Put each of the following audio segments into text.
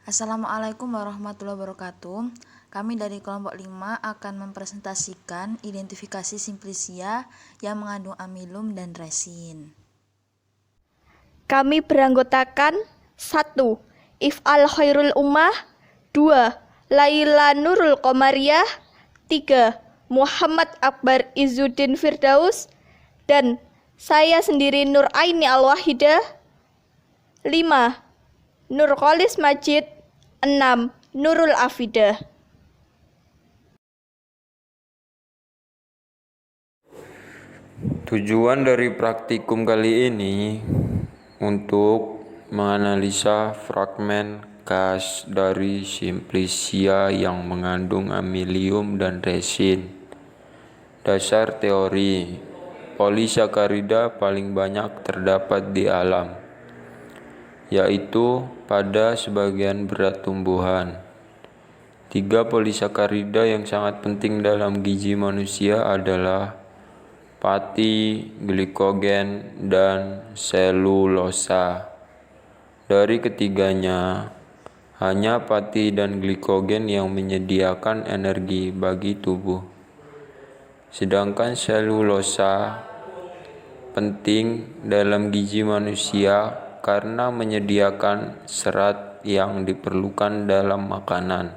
Assalamualaikum warahmatullahi wabarakatuh. Kami dari kelompok 5 akan mempresentasikan identifikasi simplisia yang mengandung amilum dan resin. Kami beranggotakan 1. If'al Khairul Ummah, 2. Laila Nurul Qomariyah, 3. Muhammad Akbar Izzuddin Firdaus, dan saya sendiri Nur Aini Al-Wahidah, 5. Nur Kholis Majid, 6. Nurul Afidah. Tujuan dari praktikum kali ini untuk menganalisa fragmen gas dari simplisia yang mengandung amilium dan resin. Dasar teori, polisakarida paling banyak terdapat di alam, yaitu pada sebagian berat tumbuhan. 3 polisakarida yang sangat penting dalam gizi manusia adalah pati, glikogen, dan selulosa. Dari ketiganya, hanya pati dan glikogen yang menyediakan energi bagi tubuh. Sedangkan selulosa penting dalam gizi manusia karena menyediakan serat yang diperlukan dalam makanan.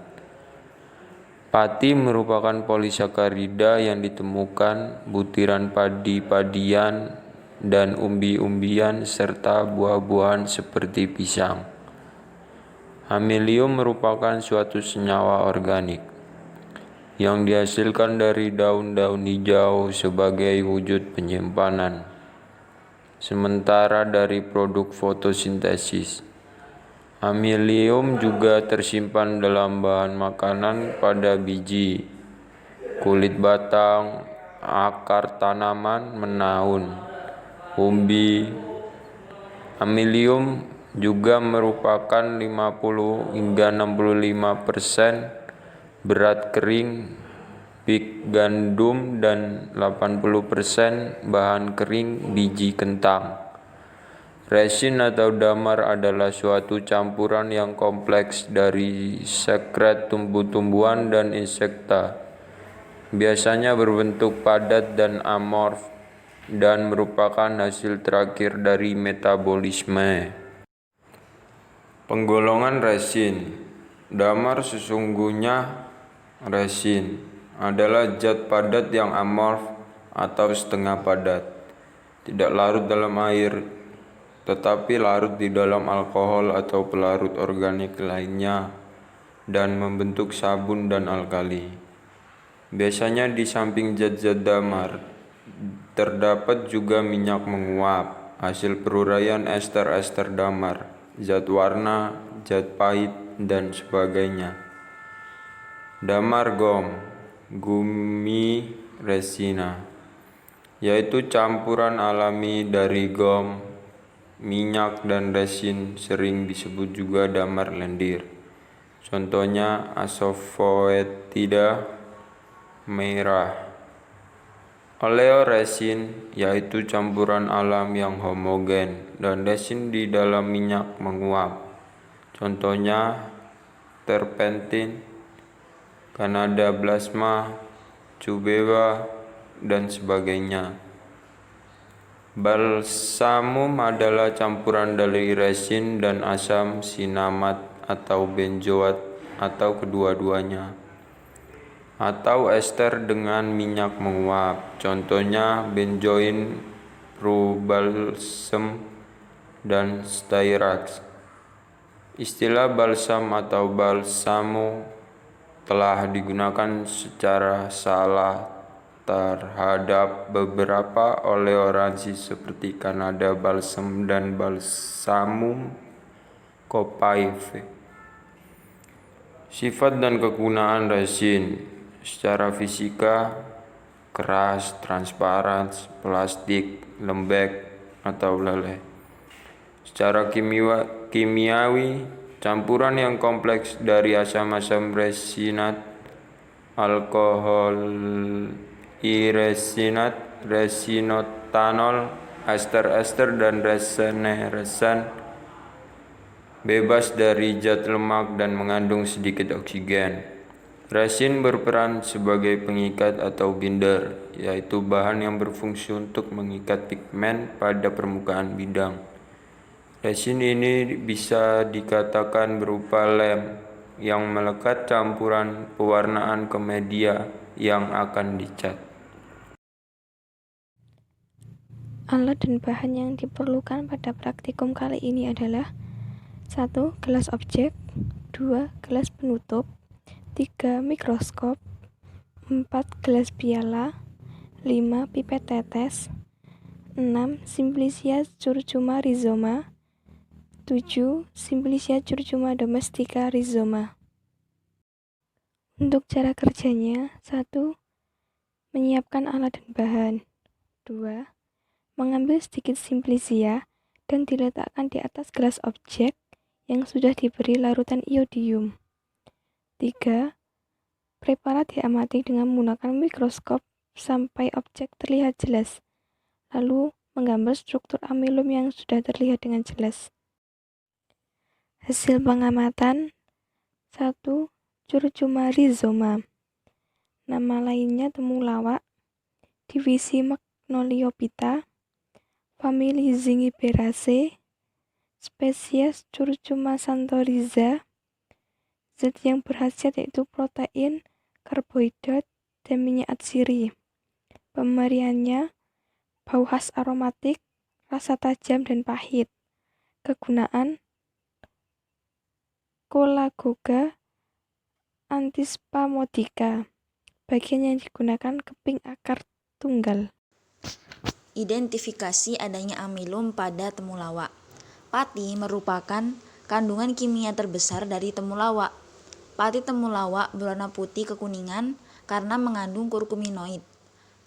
Pati merupakan polisakarida yang ditemukan butiran padi-padian dan umbi-umbian serta buah-buahan seperti pisang. Amilium merupakan suatu senyawa organik yang dihasilkan dari daun-daun hijau sebagai wujud penyimpanan, sementara dari produk fotosintesis. Amilium juga tersimpan dalam bahan makanan pada biji, kulit batang, akar tanaman menaun, umbi. Amilium juga merupakan 50 hingga 65% berat kering biji gandum dan 80% bahan kering biji kentang. Resin atau damar adalah suatu campuran yang kompleks dari sekret tumbuh-tumbuhan dan insekta. Biasanya berbentuk padat dan amorf dan merupakan hasil terakhir dari metabolisme. Penggolongan resin. Damar sesungguhnya resin adalah zat padat yang amorf atau setengah padat, tidak larut dalam air, tetapi larut di dalam alkohol atau pelarut organik lainnya dan membentuk sabun dan alkali. Biasanya di samping zat-zat damar, terdapat juga minyak menguap, hasil peruraian ester-ester damar, zat warna, zat pahit, dan sebagainya. Damar gum, gummi resina, yaitu campuran alami dari gum, minyak, dan resin, sering disebut juga damar lendir. Contohnya asafoetida merah. Oleoresin, yaitu campuran alam yang homogen dan resin di dalam minyak menguap. Contohnya terpentin, canadablasma, cubewa, dan sebagainya. Balsamum adalah campuran dari resin dan asam sinamat atau benzoat atau kedua-duanya, atau ester dengan minyak menguap. Contohnya benzoin, probalsam, dan styrax. Istilah balsam atau balsamu telah digunakan secara salah terhadap beberapa oleoresin seperti Canada balsam dan balsamum copaife. Sifat dan kegunaan resin. Secara fisika, keras, transparan, plastik, lembek, atau leleh. Secara kimiawi, campuran yang kompleks dari asam-asam resinat, alkohol iresinat, resinotanol, ester-ester, dan resin bebas dari zat lemak dan mengandung sedikit oksigen. Resin berperan sebagai pengikat atau binder, yaitu bahan yang berfungsi untuk mengikat pigmen pada permukaan bidang. Resin ini bisa dikatakan berupa lem yang melekat campuran pewarnaan ke media yang akan dicat. Alat dan bahan yang diperlukan pada praktikum kali ini adalah 1. Gelas objek, 2. Gelas penutup, 3. Mikroskop, 4. Gelas piala, 5. Pipet tetes, 6. Simplicia curcuma rhizoma, 7. Simplicia curcuma domestica rhizoma. Untuk cara kerjanya, 1. Menyiapkan alat dan bahan, 2. Mengambil sedikit simplicia dan diletakkan di atas gelas objek yang sudah diberi larutan iodium. 3. Preparat diamati dengan menggunakan mikroskop sampai objek terlihat jelas, lalu menggambar struktur amilum yang sudah terlihat dengan jelas. Hasil pengamatan: 1. Curcuma rhizoma. Nama lainnya temulawak, divisi Magnoliophyta, famili Zingiberaceae, spesies Curcuma santoriza. Zat yang berkhasiat yaitu protein, karbohidrat, dan minyak atsiri. Pemberiannya bau khas aromatik, rasa tajam dan pahit. Kegunaan: Cholagoga antispasmodica. Bagian yang digunakan keping akar tunggal. Identifikasi adanya amilum pada temulawak. Pati merupakan kandungan kimia terbesar dari temulawak. Pati temulawak berwarna putih kekuningan karena mengandung kurkuminoid.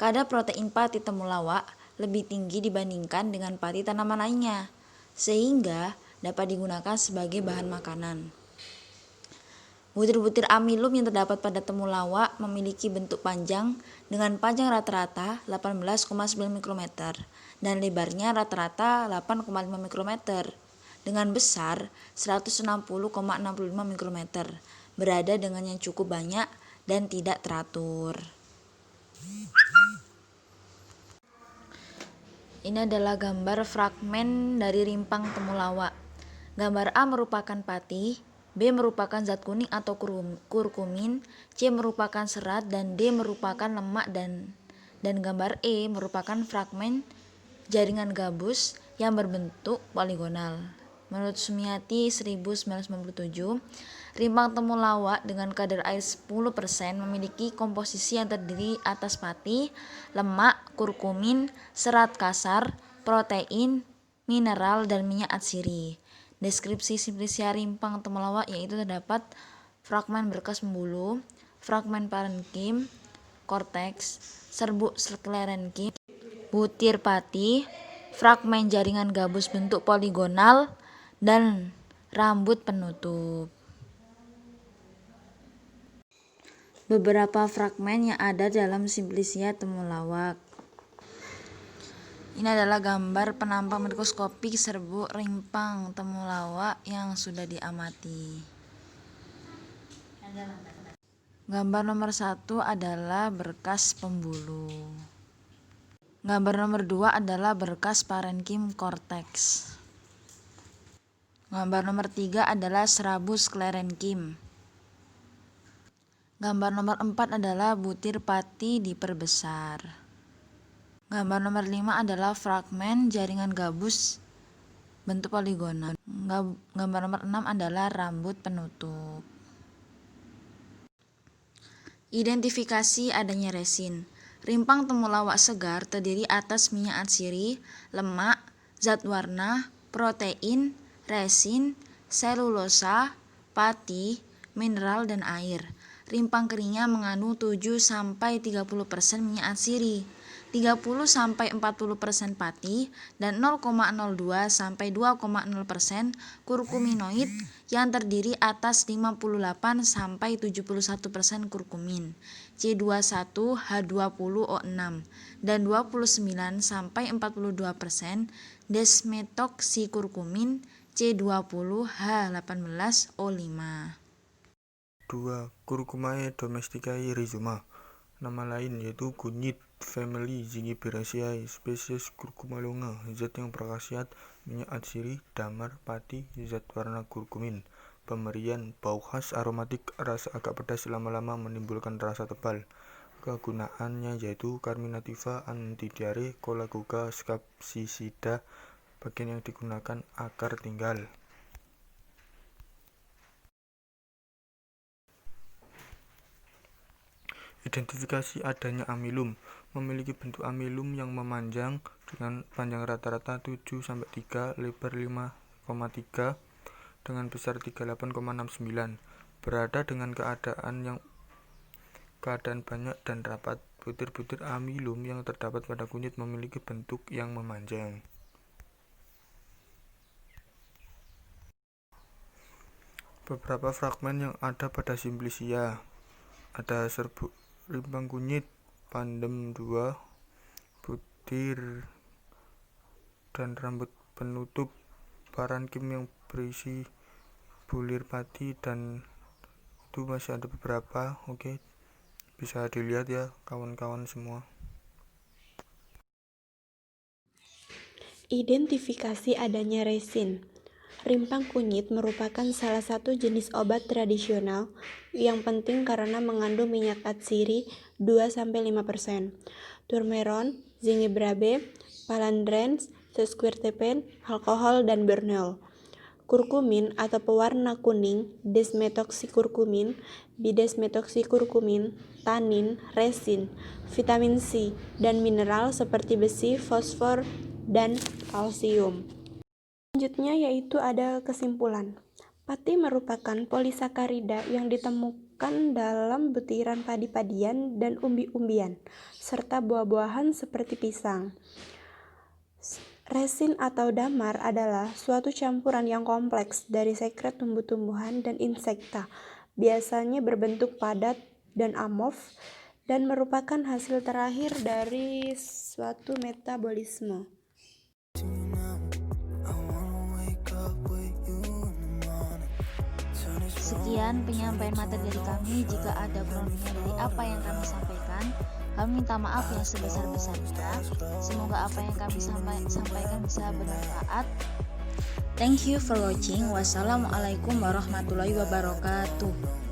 Kadar protein pati temulawak lebih tinggi dibandingkan dengan pati tanaman lainnya, sehingga dapat digunakan sebagai bahan makanan. Butir-butir amilum yang terdapat pada temulawak memiliki bentuk panjang dengan panjang rata-rata 18,9 mikrometer dan lebarnya rata-rata 8,5 mikrometer dengan besar 160,65 mikrometer, berada dengan yang cukup banyak dan tidak teratur. Ini adalah gambar fragmen dari rimpang temulawak. Gambar A merupakan pati, B merupakan zat kuning atau kurkumin, C merupakan serat, dan D merupakan lemak, dan gambar E merupakan fragmen jaringan gabus yang berbentuk poligonal. Menurut Sumiati 1997, rimpang temulawak dengan kadar air 10% memiliki komposisi yang terdiri atas pati, lemak, kurkumin, serat kasar, protein, mineral, dan minyak atsiri. Deskripsi simplicia rimpang temulawak yaitu terdapat fragmen berkas pembuluh, fragmen parenkim, korteks, serbuk sklerenkim, butir pati, fragmen jaringan gabus bentuk poligonal, dan rambut penutup. Beberapa fragmen yang ada dalam simplicia temulawak. Ini adalah gambar penampang mikroskopik serbuk rimpang temulawak yang sudah diamati. Gambar nomor 1 adalah berkas pembuluh. Gambar nomor 2 adalah berkas parenkim korteks. Gambar nomor 3 adalah serabut sklerenkim. Gambar nomor 4 adalah butir pati diperbesar. Gambar nomor 5 adalah fragmen jaringan gabus bentuk poligonal. Gambar nomor 6 adalah rambut penutup. Identifikasi adanya resin. Rimpang temulawak segar terdiri atas minyak atsiri, lemak, zat warna, protein, resin, selulosa, pati, mineral, dan air. Rimpang keringnya mengandung 7-30% minyak atsiri, 30-40% pati, dan 0,02-2,0% kurkuminoid yang terdiri atas 58-71% kurkumin, C21H20O6, dan 29-42% desmetoksikurkumin, C20H18O5. 2. Curcumae domesticae rhizoma. Nama lain yaitu kunyit, family Zingiberaceae, spesies Curcuma longa, zat yang berkhasiat minyak atsiri, damar, pati, zat warna kurkumin. Pemberian bau khas aromatik, rasa agak pedas lama-lama menimbulkan rasa tebal. Kegunaannya yaitu carminativa, anti diare, colagoga, scapsicida. Bagian yang digunakan akar tinggal. Identifikasi adanya amilum. Memiliki bentuk amilum yang memanjang dengan panjang rata-rata 7-3, lebar 5,3 dengan besar 38,69. Berada dengan keadaan banyak dan rapat. Butir-butir amilum yang terdapat pada kunyit memiliki bentuk yang memanjang. Beberapa fragmen yang ada pada Simplicia. Ada serbuk rimpang kunyit, pandem 2, butir dan rambut penutup, parankim yang berisi bulir pati, dan itu masih ada beberapa. Oke, bisa dilihat ya kawan-kawan semua. Identifikasi adanya resin. Rimpang kunyit merupakan salah satu jenis obat tradisional yang penting karena mengandung minyak atsiri 2-5%, turmeron, zingiberate, palandrens, sesquiterpen, alkohol, dan bernol. Kurkumin atau pewarna kuning, desmethoxycurcumin, bidesmethoxycurcumin, tanin, resin, vitamin C, dan mineral seperti besi, fosfor, dan kalsium. Selanjutnya yaitu ada kesimpulan. Pati merupakan polisakarida yang ditemukan dalam butiran padi-padian dan umbi-umbian, serta buah-buahan seperti pisang. Resin atau damar adalah suatu campuran yang kompleks dari sekret tumbuh-tumbuhan dan insekta, biasanya berbentuk padat dan amorf, dan merupakan hasil terakhir dari suatu metabolisme. Sekian penyampaian materi dari kami. Jika ada kurang lebihnya dari apa yang kami sampaikan, kami minta maaf yang sebesar-besarnya. Semoga apa yang kami sampaikan bisa bermanfaat. Thank you for watching. Wassalamualaikum warahmatullahi wabarakatuh.